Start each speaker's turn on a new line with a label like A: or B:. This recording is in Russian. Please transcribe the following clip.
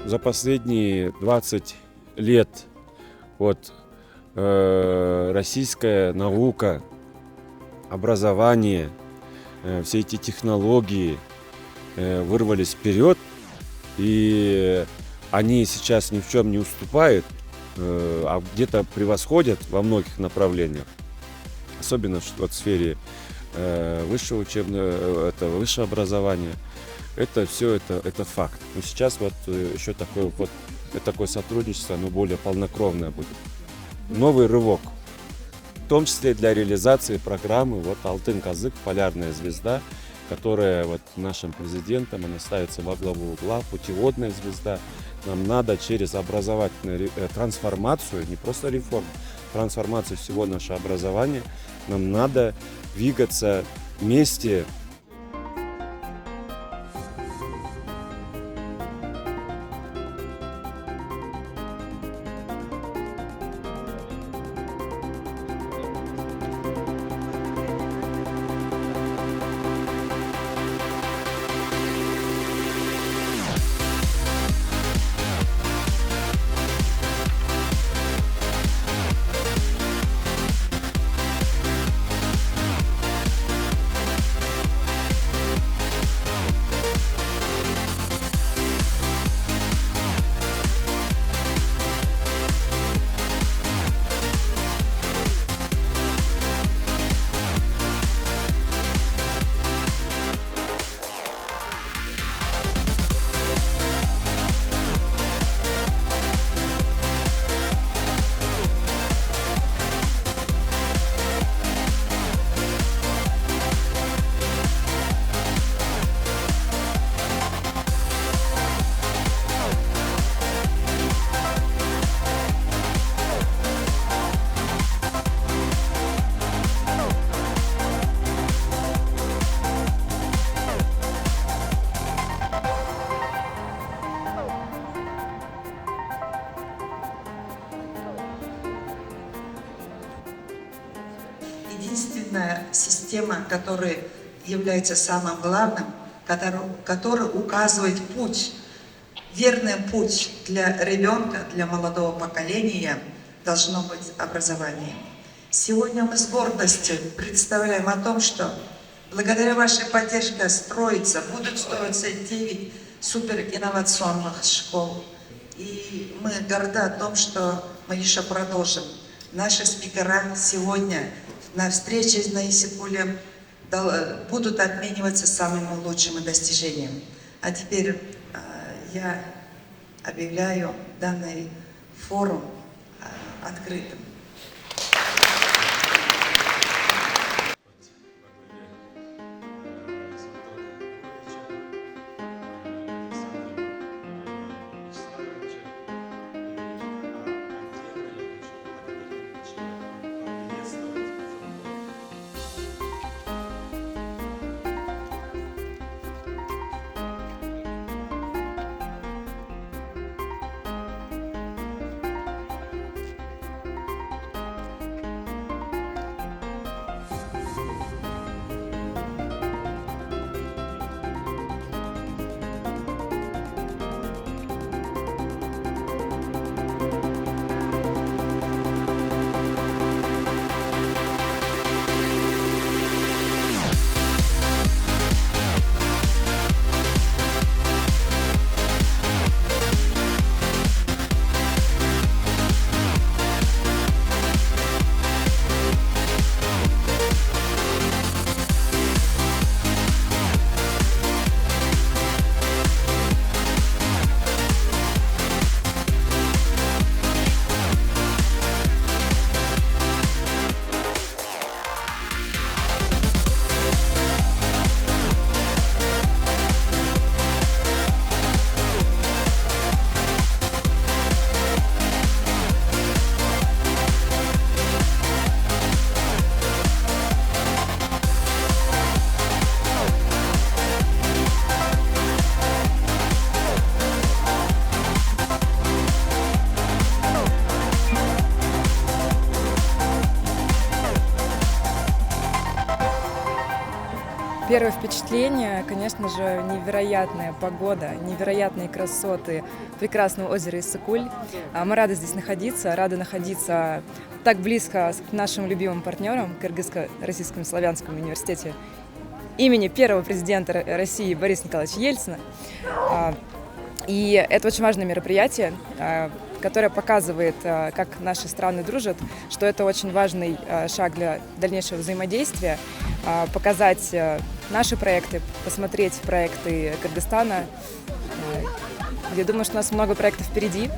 A: за последние 20 лет вот российская наука, образование, все эти технологии вырвались вперед, и они сейчас ни в чем не уступают, а где-то превосходят во многих направлениях, особенно вот в сфере высшего учебного, высшее образование. Это все, это факт. Но сейчас вот еще такое сотрудничество, оно более полнокровное будет. Новый рывок, в том числе для реализации программы вот «Алтын Казык», полярная звезда, которая вот нашим президентом, она ставится во главу угла, путеводная звезда. Нам надо через образовательную трансформацию, не просто реформу, трансформацию всего нашего образования, нам надо двигаться вместе.
B: Единственная система, которая является самым главным, которая указывает путь, верный путь для ребенка, для молодого поколения, должно быть образование. Сегодня мы с гордостью представляем о том, что благодаря вашей поддержке будут строиться 9 суперинновационных школ. И мы горды о том, что мы еще продолжим. Наши спикера сегодня на встрече на Иссык-Кулем будут обмениваться самыми лучшими достижениями. А теперь я объявляю данный форум открытым.
C: Первое впечатление, конечно же, невероятная погода, невероятные красоты прекрасного озера Иссык-Куль. Мы рады здесь находиться, рады находиться так близко к нашим любимым партнерам, Кыргызско-Российскому славянскому университете имени первого президента России Бориса Николаевича Ельцина. И это очень важное мероприятие, которое показывает, как наши страны дружат, что это очень важный шаг для дальнейшего взаимодействия, показать наши проекты, посмотреть проекты Кыргызстана. Я думаю, что у нас много проектов впереди.